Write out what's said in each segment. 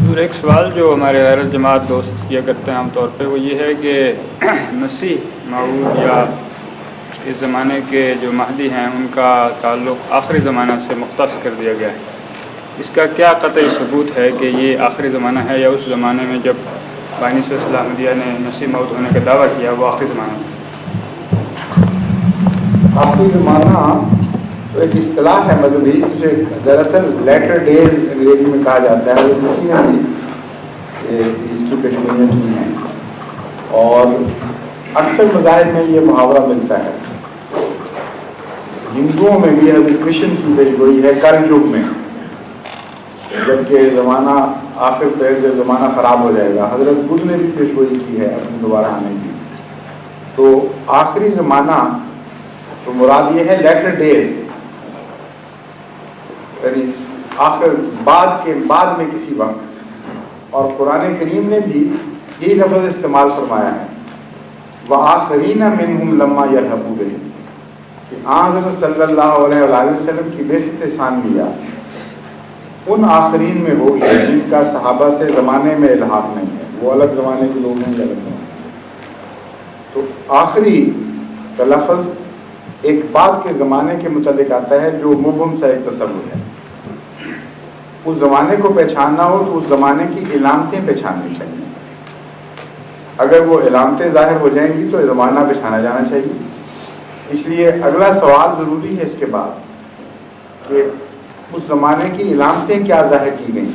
اور ایک سوال جو ہمارے غیر جماعت دوست کیا کرتے ہیں عام طور پہ وہ یہ ہے کہ مسیح موعود یا اس زمانے کے جو مہدی ہیں ان کا تعلق آخری زمانہ سے مختص کر دیا گیا ہے. اس کا کیا قطعی ثبوت ہے کہ یہ آخری زمانہ ہے یا اس زمانے میں جب بانی صلی اللہ علیہ وسلم نے مسیح موعود ہونے کا دعویٰ کیا وہ آخری زمانہ ہے؟ آخری زمانہ تو ایک اصطلاح ہے مذہبی جسے دراصل لیٹر ڈیز انگریزی میں کہا جاتا ہے. وہ اسی میں بھی اس کی کشمیریت بھی ہیں اور اکثر مذاہب میں یہ محاورہ ملتا ہے. ہندوؤں میں بھی حضرت کرشن کی پیشگوئی ہے کل یگ میں جبکہ زمانہ آخر پہ جب زمانہ خراب ہو جائے گا. حضرت بدھ نے بھی پیشگوئی کی ہے اپنے دوبارہ آنے کی. تو آخری زمانہ تو مراد یہ ہے لیٹر ڈیز یعنی آخر بعد میں کسی وقت. اور قرآن کریم نے بھی یہی لفظ استعمال فرمایا ہے وَآخَرِينَ مِنْهُمْ لَمَّا يَلْحَقُوا بِهِمْ کہ حضرت صلی اللہ علیہ وسلم کی بعثت ثانیہ ان آخرین میں ہوگی جن کا صحابہ سے زمانے میں الحاق نہیں ہے. وہ الگ زمانے کے لوگ نہیں الگ زمانے. تو آخری کا لفظ ایک بعد کے زمانے کے متعلق آتا ہے جو مبہم سا ایک تصور ہے. اس زمانے کو پہچاننا ہو تو اس زمانے کی علامتیں پہچاننی چاہیے. اگر وہ علامتیں ظاہر ہو جائیں گی تو زمانہ پہچانا جانا چاہیے. اس لیے اگلا سوال ضروری ہے اس کے بعد کہ اس زمانے کی علامتیں کیا ظاہر کی گئیں.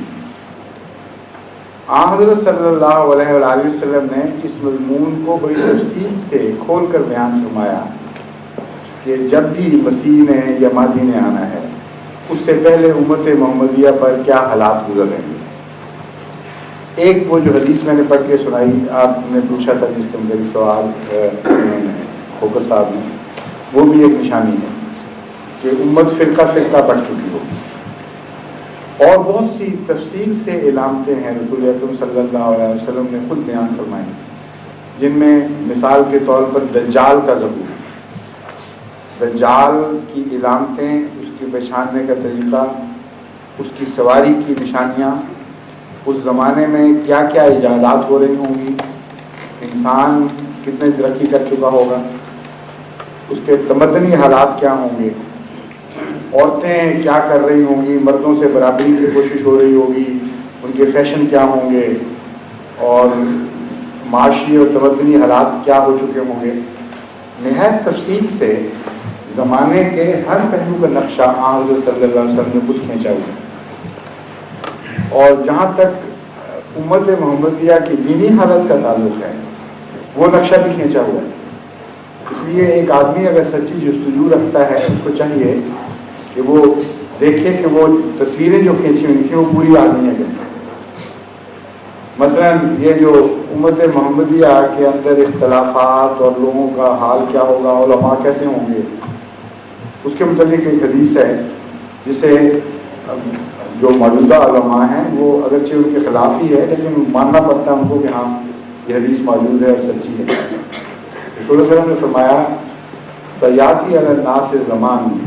حضرت صلی اللہ علیہ وآلہ وسلم نے اس مضمون کو بڑی تفصیل سے کھول کر بیان فرمایا کہ جب بھی مسیح نے یا مہدی نے آنا ہے اس سے پہلے امت محمدیہ پر کیا حالات گزر رہے ہیں. ایک وہ جو حدیث میں نے پڑھ کے سنائی آپ نے پوچھا تھا جس کے اندر سوال خوکر صاحب نے وہ بھی ایک نشانی ہے کہ امت فرقہ فرقہ بڑھ چکی ہوگی. اور بہت سی تفصیل سے علامتیں ہیں رسول اکرم صلی اللہ علیہ وسلم نے خود بیان فرمائی جن میں مثال کے طور پر دجال کا ظہور. دجال کی علامتیں اس کی پہچاننے کا طریقہ اس کی سواری کی نشانیاں اس زمانے میں کیا کیا ایجادات ہو رہی ہوں گی انسان کتنے ترقی کر چکا ہوگا اس کے تمدنی حالات کیا ہوں گے عورتیں کیا کر رہی ہوں گی مردوں سے برابری کی کوشش ہو رہی ہوگی ان کے فیشن کیا ہوں گے اور معاشی اور تمدنی حالات کیا ہو چکے ہوں گے. نہایت تفصیل سے زمانے کے ہر پہلو کا نقشہ حضرت صلی اللہ علیہ وسلم نے خود کھینچا ہوا. اور جہاں تک امت محمدیہ کی دینی حالت کا تعلق ہے وہ نقشہ بھی کھینچا ہوا ہے. اس لیے ایک آدمی اگر سچی جستجو رکھتا ہے اس کو چاہیے کہ وہ دیکھے کہ وہ تصویریں جو کھینچی ہوئی تھیں وہ پوری آ گئی ہیں. مثلا یہ جو امت محمدیہ کے اندر اختلافات اور لوگوں کا حال کیا ہوگا علماء کیسے ہوں گے اس کے متعلق ایک حدیث ہے جسے جو موجودہ علماء ہیں وہ اگرچہ ان کے خلاف ہی ہے لیکن ماننا پڑتا ہے ان کو کہ ہاں یہ حدیث موجود ہے اور سچی ہے. رسول اللہ علیہ وسلم نے فرمایا سیاتی علی الناس زمان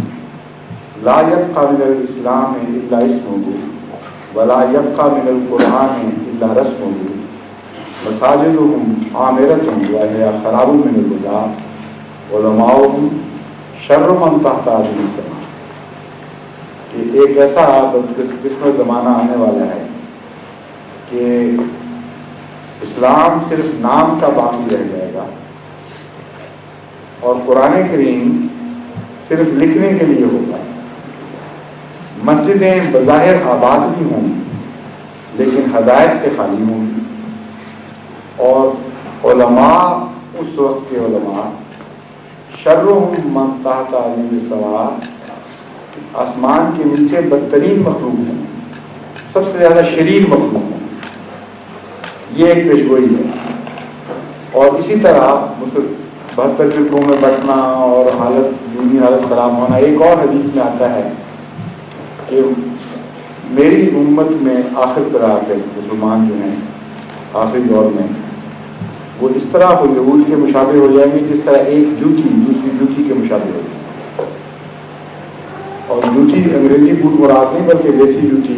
لا یبقى من الاسلام الا اسمه ولا يبقى من القرآن الا رسمه مساجدهم عامرة وهي خراب من الهدى علماؤهم شر من تحت عرش السماء. کہ ایک ایسا قسم زمانہ آنے والا ہے کہ اسلام صرف نام کا باقی رہ جائے گا اور قرآن کریم صرف لکھنے کے لیے ہوگا. مسجدیں بظاہر آباد بھی ہوں لیکن ہدایت سے خالی ہوں گی اور علماء اس وقت کے علماء شرهم من تحت علی السماء آسمان کے نیچے بدترین مخلوق ہیں سب سے زیادہ شریر مخلوق ہیں. یہ ایک پیشگوئی ہے. اور اسی طرح 72 فرقوں میں بٹنا اور دینی حالت خراب ہونا. ایک اور حدیث میں آتا ہے کہ میری امت میں آخر پر آ کر مسلمان جو ہیں آخری دور میں وہ اس طرح یہود کے مشابہ ہو جائیں گے جس طرح ایک جوتی دوسری جوتی کے مشابہ ہو جائے. اور جوتی انگریزی بوٹ مراد نہیں بلکہ دیسی جوتی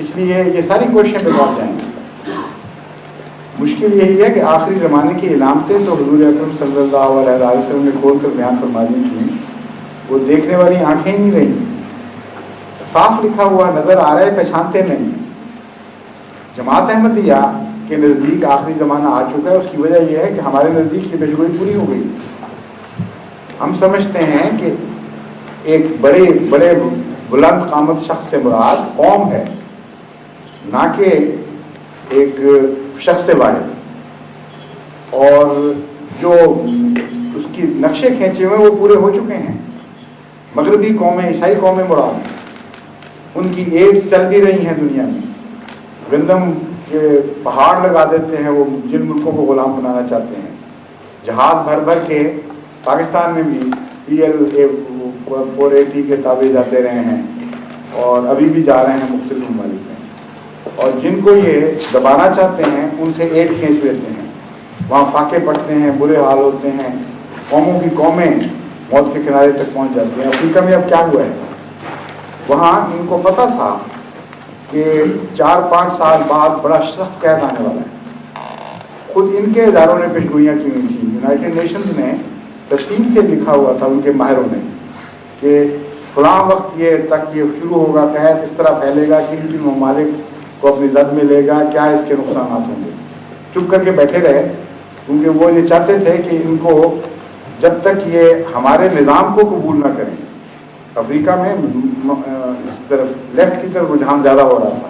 اس لیے یہ ساری کوششیں بیکار جائیں گی۔ مشکل یہی ہے کہ آخری زمانے کی علامتیں تو حضور اکرم صلی اللہ علیہ وسلم نے کھول کر بیان فرما دی تھیں، وہ دیکھنے والی آنکھیں نہیں رہیں، صاف لکھا ہوا نظر آ رہا ہے، پہچانتے نہیں۔ جماعت احمدیہ کے نزدیک آخری زمانہ آ چکا ہے، اس کی وجہ یہ ہے کہ ہمارے نزدیک یہ پیشگوئی پوری ہو گئی۔ ہم سمجھتے ہیں کہ ایک بڑے بلند قامت شخص سے مراد قوم ہے، نہ کہ ایک شخص واحد، اور جو اس کی نقشے کھینچے ہوئے وہ پورے ہو چکے ہیں۔ مغربی قومیں، عیسائی قومیں مراد، ان کی ایڈز چل بھی رہی ہیں دنیا میں، گندم کے پہاڑ لگا دیتے ہیں وہ جن ملکوں کو غلام بنانا چاہتے ہیں، جہاز بھر بھر کے پاکستان میں بھی PL480 کے تابع جاتے رہے ہیں اور ابھی بھی جا رہے ہیں مختلف ممالک میں، اور جن کو یہ دبانا چاہتے ہیں ان سے ایڈ کھینچ لیتے ہیں، وہاں فاقے پڑتے ہیں، برے حال ہوتے ہیں، قوموں کی قومیں موت کے کنارے تک پہنچ جاتی ہیں۔ افریقہ میں اب کیا ہوا ہے، وہاں ان کو پتہ تھا کہ 4-5 سال بعد بڑا سخت قحط آنے والا ہے، خود ان کے اداروں نے پیشگوئیاں کی ہوئی تھیں، یونائٹڈ نیشنز نے تفصیل سے لکھا ہوا تھا ان کے ماہروں نے کہ فلاں وقت یہ تک یہ شروع ہوگا، قحط اس طرح پھیلے گا، کن کن ممالک کو اپنی زد میں لے گا، کیا اس کے نقصانات ہوں گے۔ چپ کر کے بیٹھے رہے، کیونکہ وہ یہ چاہتے تھے کہ ان کو جب تک یہ ہمارے نظام کو قبول نہ کریں۔ افریقہ میں اس طرف لیفٹ کی طرف رجحان زیادہ ہو رہا تھا،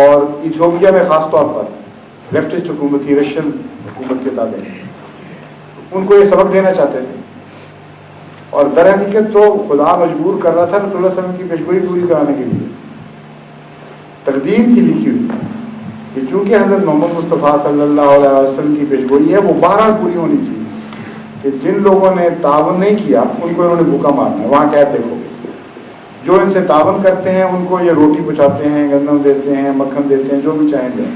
اور ایتھوپیا میں خاص طور پر لیفٹسٹ حکومت تھی، رشین حکومت کے تابع، ان کو یہ سبق دینا چاہتے تھے، اور در حقیقت تو خدا مجبور کر رہا تھا رسول اللہ صلی اللہ علیہ وسلم کی پیشگوئی پوری کرانے کے لیے۔ تقدیر کی لکھی ہوئی کہ چونکہ حضرت محمد مصطفیٰ صلی اللہ علیہ وسلم کی پیشگوئی ہے وہ بہرحال پوری ہونی چاہیے، کہ جن لوگوں نے تعاون نہیں کیا ان کو انہوں نے بھوکا مارنا ہے۔ وہاں کیا دیکھو گے، جو ان سے تعاون کرتے ہیں ان کو یہ روٹی پہنچاتے ہیں، گندم دیتے ہیں، مکھن دیتے ہیں، جو بھی چاہیں دیں۔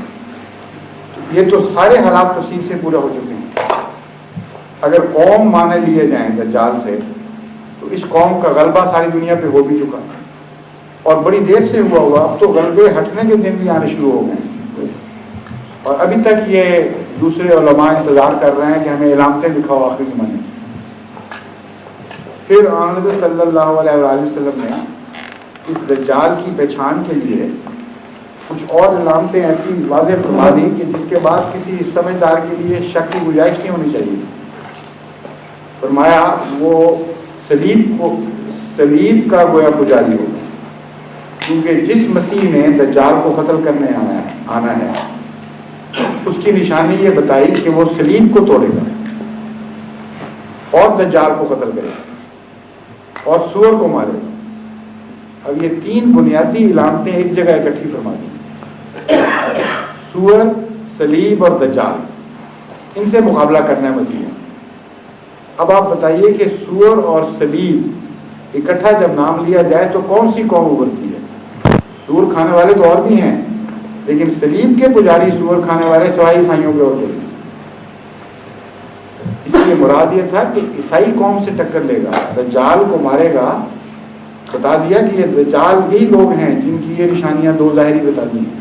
یہ تو سارے حالات تفصیل سے پورا ہو چکے ہیں۔ اگر قوم مانے لیے جائیں دجال سے، تو اس قوم کا غلبہ ساری دنیا پہ ہو بھی چکا، اور بڑی دیر سے ہوا، اب تو غلبے ہٹنے کے دن بھی آنے شروع ہو گئے، اور ابھی تک یہ دوسرے علماء انتظار کر رہے ہیں کہ ہمیں علامتیں دکھاؤ آخری زمانے۔ پھر حضرت صلی اللہ علیہ وآلہ وسلم نے اس دجال کی پہچان کے لیے کچھ اور علامتیں ایسی واضح فرما دی کہ جس کے بعد کسی سمجھدار کے لیے شک کی گنجائش نہیں ہونی چاہیے۔ فرمایا وہ صلیب کا گویا پجاری ہوگا، کیونکہ جس مسیح نے دجال کو قتل کرنے آنا ہے اس کی نشانی یہ بتائی کہ وہ صلیب کو توڑے گا اور دجال کو قتل کرے گا اور سور کو مارے گا۔ اب یہ 3 بنیادی علامتیں ایک جگہ اکٹھی فرما دی، سور، صلیب اور دجال، ان سے مقابلہ کرنا ہے مسیح۔ اب آپ بتائیے کہ سور اور صلیب اکٹھا جب نام لیا جائے تو کون سی قوم ابھرتی ہے؟ سور کھانے والے تو اور بھی ہیں، لیکن صلیب کے پجاری سور کھانے والے سوائے عیسائیوں کے اور کوئی نہیں۔ اس لیے مراد یہ تھا کہ عیسائی قوم سے ٹکر لے گا، دجال کو مارے گا۔ بتا دیا کہ یہ دجال یہی لوگ ہیں جن کی یہ نشانیاں 2 ظاہری بتا دی ہیں۔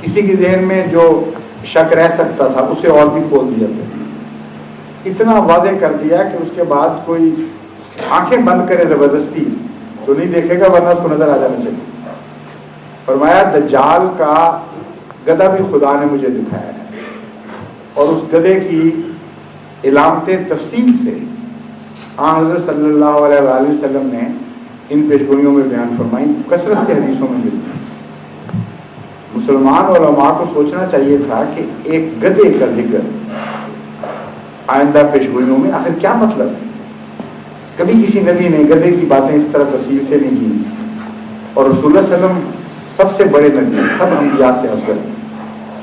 کسی کے ذہن میں جو شک رہ سکتا تھا اسے اور بھی کھول دیا تھا، اتنا واضح کر دیا کہ اس کے بعد کوئی آنکھیں بند کرے زبردستی تو نہیں دیکھے گا، ورنہ اس کو نظر آ جانا چاہیے۔ فرمایا دجال کا گدھا بھی خدا نے مجھے دکھایا ہے، اور اس گدھے کی علامتیں تفصیل سے حضرت صلی اللہ علیہ وآلہ وسلم نے ان پیشگوئیوں میں بیان فرمائی، کثرت کے حدیثوں میں ملتی ہے۔ مسلمان علماء کو سوچنا چاہیے تھا کہ ایک گدھے کا ذکر آئندہ پیشگوئیوں میں آخر کیا مطلب ہے؟ کبھی کسی نبی نے گدھے کی باتیں اس طرح تفصیل سے نہیں کی، اور رسول اللہ صلی اللہ علیہ وسلم سب سے بڑے نبی، سب انبیاء سے افضل،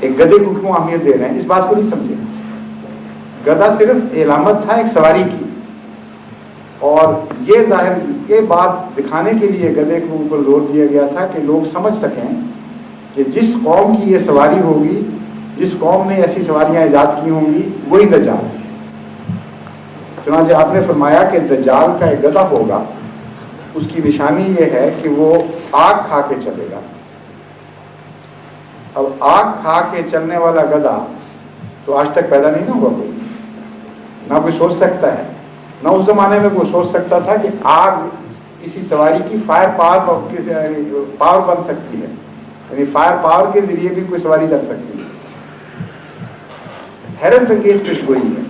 ایک گدھے کو کیوں اہمیت دے رہے ہیں؟ اس بات کو نہیں سمجھے۔ گدھا صرف علامت تھا ایک سواری کی، اور یہ بات دکھانے کے لیے گدھے کے اوپر زور دیا گیا تھا کہ لوگ سمجھ سکیں کہ جس قوم کی یہ سواری ہوگی، جس قوم نے ایسی سواریاں ایجاد کی ہوں گی، وہی دجال ہے۔ چنانچہ آپ نے فرمایا کہ دجال کا ایک گدھا ہوگا، اس کی نشانی یہ ہے کہ وہ آگ کھا کے چلے گا. اب آگ کھا کے چلنے والا گدھا تو آج تک پیدا نہیں نہ ہوا کوئی, نہ کوئی سوچ سکتا ہے, نہ اس زمانے میں کوئی سوچ سکتا تھا کہ آگ کسی سواری کی فائر پاور بن سکتی ہے, یعنی فائر پاور کے ذریعے بھی کوئی سواری چل سکتی ہے. حیرت انگیز پیش گوئی ہے,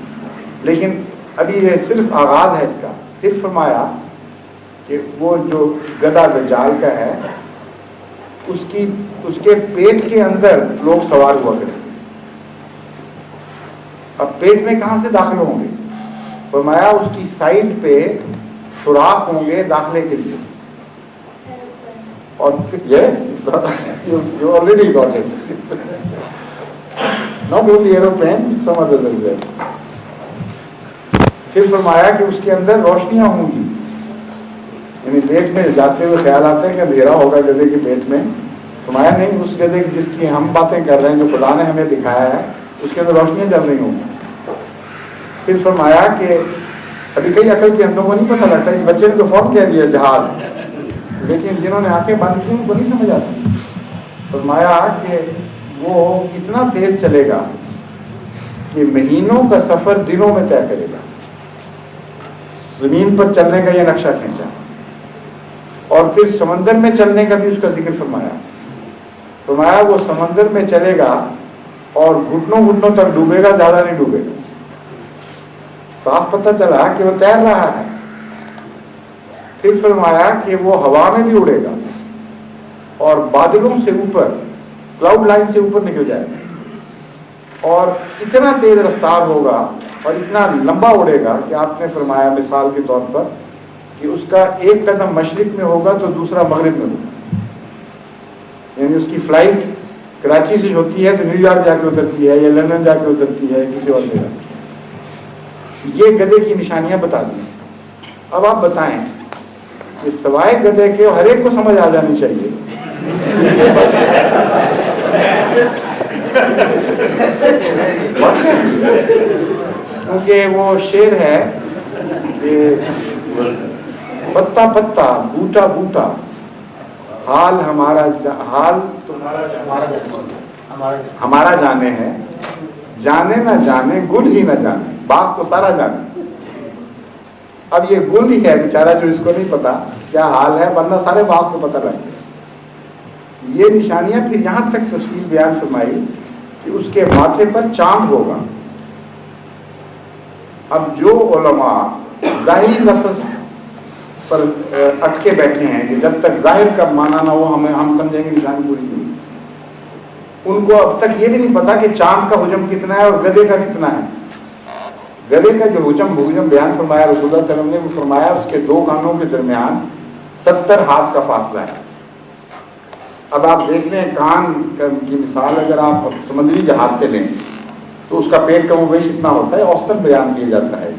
لیکن ابھی یہ صرف آغاز ہے اس کا. پھر فرمایا کہ وہ جو گدھا دجال کا ہے اس کے پیٹ کے اندر لوگ سوار ہوا کرتے ہیں. اب پیٹ میں کہاں سے داخل ہوں گے؟ فرمایا اس کی سائڈ پہ سوراخ ہوں گے داخلے کے لیے. اور yes you already got it, not only aeroplane, some other is there. پھر فرمایا کہ اس کے اندر روشنیاں ہوں گی, یعنی پیٹ میں جاتے ہوئے خیال آتا ہے کہ اندھیرا ہوگا گدھے کے پیٹ میں. فرمایا نہیں, اس گدھے جس کی ہم باتیں کر رہے ہیں جو خدا نے ہمیں دکھایا ہے اس کے اندر روشنیاں چل رہی ہوں گی. پھر فرمایا کہ ابھی کئی عقل کے اندروں کو نہیں پتہ لگتا, اس بچے نے تو فوراً کہہ دیا جہاز, لیکن جنہوں نے آنکھیں بند کی ان کو نہیں سمجھ آتی. فرمایا کہ وہ اتنا تیز چلے گا کہ مہینوں کا سفر دنوں میں طے کرے گا. زمین پر چلنے کا یہ نقشہ کھینچا. اور پھر سمندر میں چلنے کا بھی اس کا ذکر فرمایا. فرمایا وہ سمندر میں چلے گا اور گھٹنوں گھٹنوں تک ڈوبے گا, زیادہ نہیں ڈوبے گا. صاف پتہ چلا کہ وہ تیر رہا ہے. پھر فرمایا کہ وہ ہوا میں بھی اڑے گا اور بادلوں سے اوپر, کلاؤڈ لائن سے اوپر نکل جائے گا, اور اتنا تیز رفتار ہوگا اور اتنا لمبا اڑے گا کہ آپ نے فرمایا مثال کے طور پر کہ اس کا ایک قدم مشرق میں ہوگا تو دوسرا مغرب میں ہوگا. یعنی اس کی فلائٹ کراچی سے ہوتی ہے تو نیو یارک جا کے اترتی ہے, یا لندن جا کے اترتی ہے, کسی اور جگہ. یہ گدھے کی نشانیاں بتا دی. اب آپ بتائیں کہ سوائے گدھے کے ہر ایک کو سمجھ آ جانی چاہیے. کیونکہ وہ شعر ہے کہ پتا پتا بوٹا بوٹا حال ہمارا جانے ہے, جانے نہ جانے گل ہی نہ جانے, باغ کو سارا جانے. اب یہ گل ہی ہے بیچارہ جو اس کو نہیں پتا کیا حال ہے, ورنہ سارے باغ کو پتہ لگ گیا. یہ نشانیاں پھر یہاں تک تفصیل بیان فرمائی کہ اس کے ماتھے پر چاند ہوگا. اب جو علماء ظاہری لفظ پر اٹکے بیٹھے ہیں کہ جب تک ظاہر کا معنی نہ ہو ہم سمجھیں گے نشانی پوری نہیں, ان کو اب تک یہ بھی نہیں پتا کہ چاند کا حجم کتنا ہے اور گدھے کا کتنا ہے. گدھے کا جو حجم بیان فرمایا رسول اللہ صلی اللہ علیہ وسلم نے, وہ فرمایا اس کے 2 کانوں کے درمیان 70 ہاتھ کا فاصلہ ہے. اب آپ دیکھ لیں کان کی مثال اگر آپ سمندری جہاز سے لیں تو اس کا پیٹ کم و بیش اتنا ہوتا ہے, اوسطاً بیان کیا جاتا ہے.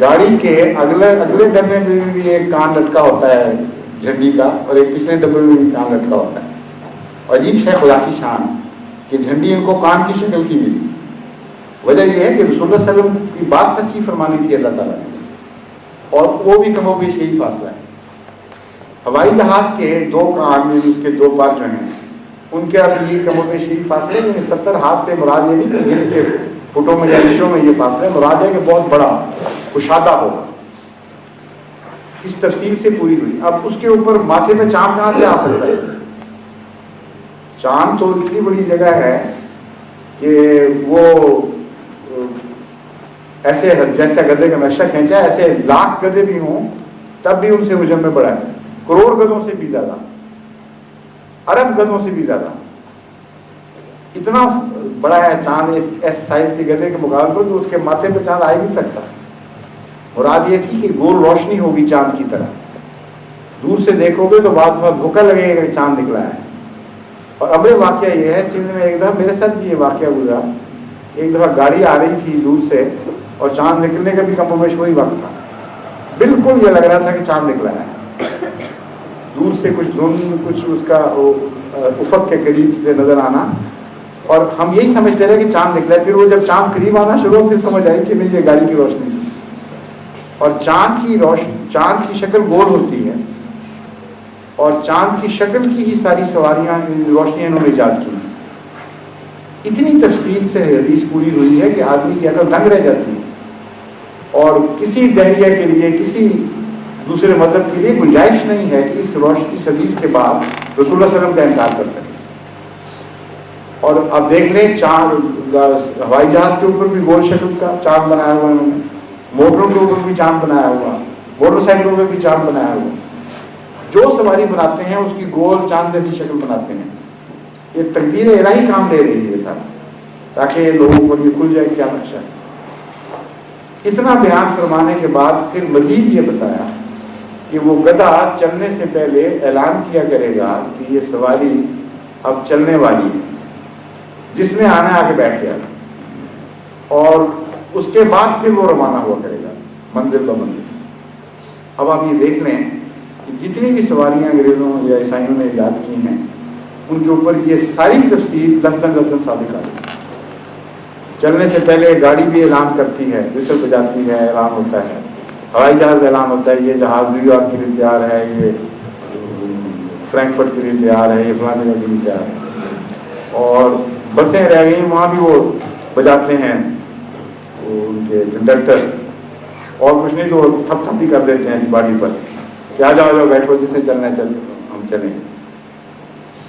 گاڑی کے اگلے ڈبے میں بھی ایک کان لٹکا ہوتا ہے جھنڈی کا, اور ایک پچھلے ڈبے میں بھی کان لٹکا ہوتا ہے. عجیب شے خدا کی شان کہ جھنڈی ان کو کان کی شکل کی ملی. وجہ یہ ہے کہ رسول اللہ صلی اللہ علیہ وسلم کی بات سچی فرمانی تھی اللہ تعالیٰ نے, اور وہ بھی کم و بیش یہی فاصلہ ہے. ہوائی جہاز کے 2 کان میں اس کے 2 بار جو ہیں ان کے اب یہ کم و بیش یہی فاصلے, 70 ہاتھ سے مراد یہ نہیں کہ دل کے فٹوں میں یا انچوں میں یہ فاصلہ ہے, مراد ہے کہ بہت بڑا کشادہ ہوگا. اس تفصیل سے پوری ہوئی. اب اس کے اوپر ماتھے میں چاند کہاں سے آ سکتا ہے؟ چاند تو اتنی بڑی جگہ ہے کہ وہ ایسے جیسا گدھے کا نقشہ کھینچا ہے, ایسے لاکھ گدھے بھی ہوں تب بھی ان سے حجم میں بڑا ہے, کروڑ گدھوں سے بھی زیادہ, ارب گدھوں سے بھی زیادہ. اتنا بڑا ہے چاند اس سائز کے گدھے کے مقابلے پر, تو اس کے ماتھے پہ چاند آ ہی نہیں سکتا. مراد یہ تھی کہ گول روشنی ہوگی چاند کی طرح, دور سے دیکھو گے تو بعد میں دھوکہ لگے گا کہ چاند نکلا ہے. اور اب واقعہ یہ ہے, سندھ میں ایک دفعہ میرے ساتھ بھی یہ واقعہ گزرا. ایک دفعہ گاڑی آ رہی تھی دور سے اور چاند نکلنے کا بھی کم و بیش وہی وقت تھا. بالکل یہ لگ رہا تھا کہ چاند نکلا ہے. دور سے کچھ دھند, کچھ اس کا افق کے قریب سے نظر آنا, اور ہم یہی سمجھتے رہے کہ چاند نکلا ہے. پھر وہ جب چاند قریب آنا شروع ہو, پھر سمجھ آئی کہ نہیں یہ گاڑی کی روشنی تھی. اور چاند کی شکل گول ہوتی ہے, اور چاند کی شکل کی ہی ساری سواریاں روشنیاں انہوں نے ایجاد کی. اتنی تفصیل سے حدیث پوری ہوئی ہے کہ آدمی کی عقل دنگ رہ جاتی ہے, اور کسی دہریہ کے لیے, کسی دوسرے مذہب کے لیے گنجائش نہیں ہے کہ اس حدیث کے بعد رسول اللہ صلی اللہ علیہ وسلم کا انکار کر سکے. اور اب دیکھ لیں, چاند ہوائی جہاز کے اوپر بھی گول شکل کا چاند بنایا ہوا انہوں نے, موٹروں کے اوپر بھی چاند بنایا ہوا, موٹر سائیکلوں پہ بھی چاند بنایا ہوا. جو سواری بناتے ہیں اس کی گول چاند جیسی شکل بناتے ہیں. یہ تقدیر الہی کام لے رہی ہے سارا, تاکہ لوگوں کو یہ کھل جائے کیا نقشہ ہے. اتنا بیان فرمانے کے بعد پھر مزید یہ بتایا کہ وہ گدھا چلنے سے پہلے اعلان کیا کرے گا کہ یہ سواری اب چلنے والی ہے, جس نے آنا آ کے بیٹھ گیا, اور اس کے بعد پھر وہ روانہ ہوا کرے گا منزل ب منزل. اب آپ یہ دیکھ لیں کہ جتنی بھی سواریاں انگریزوں یا عیسائیوں نے ایجاد کی ہیں ان کے اوپر یہ ساری تفصیل لفظاً ثابت آ رہی ہے. چلنے سے پہلے گاڑی بھی اعلان کرتی ہے, وسل بجاتی ہے, اعلان ہوتا ہے. ہوائی جہاز اعلان ہوتا ہے, یہ جہاز نیو یارک کے لیے تیار ہے, یہ فرینکفرٹ کے لیے تیار ہے, یہ فلاں جگہ کے لیے تیار ہے. اور بسیں رہ گئی, وہاں بھی وہ بجاتے ہیں ان کے کنڈکٹر, اور کچھ نہیں تو وہ تھپ تھپ بھی کر دیتے ہیں باڈی پر کہ آ جاؤ بیٹھو, جس نے چلنا ہے چل, ہم چلیں.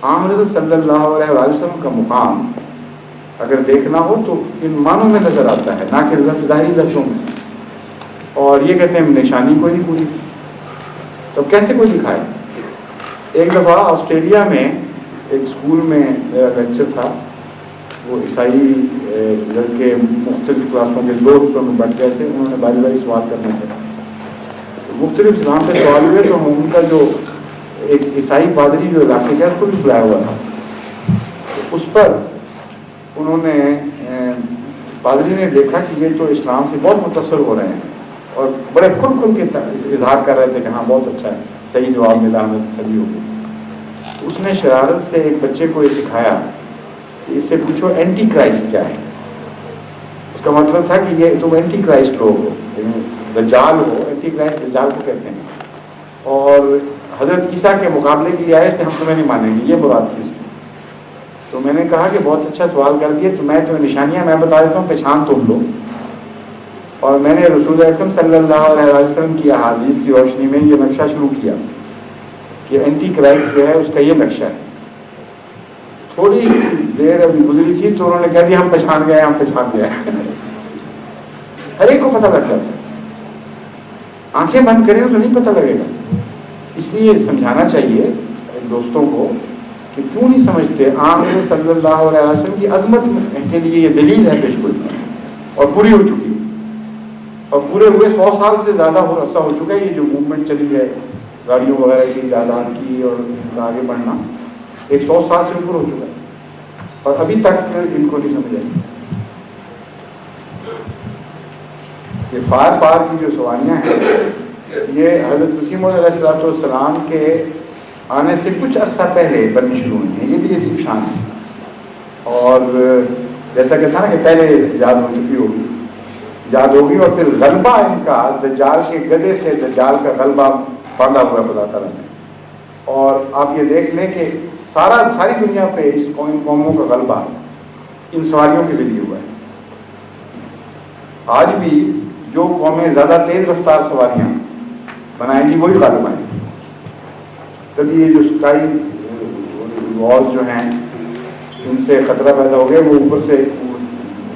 حضرت صلی اللہ علیہ وسلم کا مقام اگر دیکھنا ہو تو ان معنوں میں نظر آتا ہے, نہ کہ ظاہری لفظوں میں. اور یہ کہتے ہیں نشانی کوئی نہیں پوری, تو کیسے کوئی دکھائے. ایک دفعہ آسٹریلیا میں ایک اسکول میں میرا لیکچر تھا, وہ عیسائی لڑکے مختلف کلاسوں کے 2 حصوں میں بٹ گئے تھے, انہوں نے باری باری سوال کرنے تھے. مختلف اسلام پہ سوال ہوئے تو ان کا جو ایک عیسائی پادری جو علاقے کا اس کو بھی بلایا ہوا تھا. اس پر انہوں نے, پادری نے دیکھا کہ یہ تو اسلام سے بہت متاثر ہو رہے ہیں اور بڑے کھل کے اظہار کر رہے تھے کہ ہاں بہت اچھا ہے, صحیح جواب ملا, ہمیں تسلی ہو گئی. اس نے شرارت سے ایک بچے کو یہ سکھایا کہ اس سے پوچھو اینٹی کرائسٹ کیا ہے. اس کا مطلب تھا کہ یہ تم اینٹی کرائسٹ لوگ ہو, دجال ہو. اینٹی کرائسٹ دجال کو کہتے ہیں, اور حضرت عیسیٰ کے مقابلے کے لیے آئے اس نے, ہم تمہیں نہیں مانیں گے, یہ مراد تھی اس کی. تو میں نے کہا کہ بہت اچھا سوال کر دیے, تو میں تمہیں نشانیاں میں بتا دیتا ہوں, پہچان تم لو. اور میں نے رسول اکرم صلی اللہ علیہ وسلم کی احادیث کی روشنی میں یہ نقشہ شروع کیا کہ اینٹی کرائسٹ جو ہے اس کا یہ نقشہ ہے. تھوڑی دیر ابھی گزری تھی تو انہوں نے کہہ دیا ہم پہچان گئے, ہم پہچان گئے. ہر ایک کو پتہ لگ جاتا ہے, آنکھیں بند کریں تو نہیں پتہ لگے گا. اس لیے سمجھانا چاہیے دوستوں کو کہ کیوں نہیں سمجھتے. آن صلی اللہ علیہ وسلم کی عظمت کے لیے یہ دلیل ہے پیش گوئی, اور پوری ہو چکی, اور پورے ہوئے 100 سال سے زیادہ عرصہ ہو چکا ہے. یہ جو موومنٹ چلی ہے گاڑیوں وغیرہ کی ایجاد کی اور آگے بڑھنا, 100 سال سے اوپر ہو چکا ہے, اور ابھی تک ان کو نہیں سمجھ آئی. یہ پار کی جو سواریاں ہیں یہ حضرت مسیح موعود علیہ السلام کے آنے سے کچھ عرصہ پہلے بننی شروع ہوئی ہیں. یہ بھی عجیب شان ہے, اور جیسا کہ تھا نا کہ پہلے ایجاد ہو چکی ہوگی, ایجاد ہوگی, اور پھر غلبہ ان کا دجال کے گدے سے دجال کا غلبہ باندھا ہوا خدا تعالیٰ نے. اور آپ یہ دیکھ لیں کہ ساری دنیا پہ اس قوموں کا غلبہ ان سواریوں کے ذریعے ہوا ہے. آج بھی جو قومیں زیادہ تیز رفتار سواریاں بنائیں گی وہی غالب آئیں گی. کبھی یہ جو اسکائی وال جو ہیں ان سے خطرہ پیدا ہو گیا, وہ اوپر سے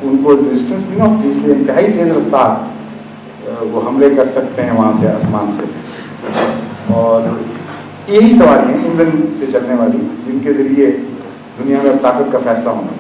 ان کو ڈسٹینس نہیں ہوتی, اس لیے انتہائی تیز رفتار وہ حملے کر سکتے ہیں وہاں سے, آسمان سے. اور یہی سواریاں ایندھن سے چلنے والی, جن کے ذریعے دنیا میں طاقت کا فیصلہ ہونا.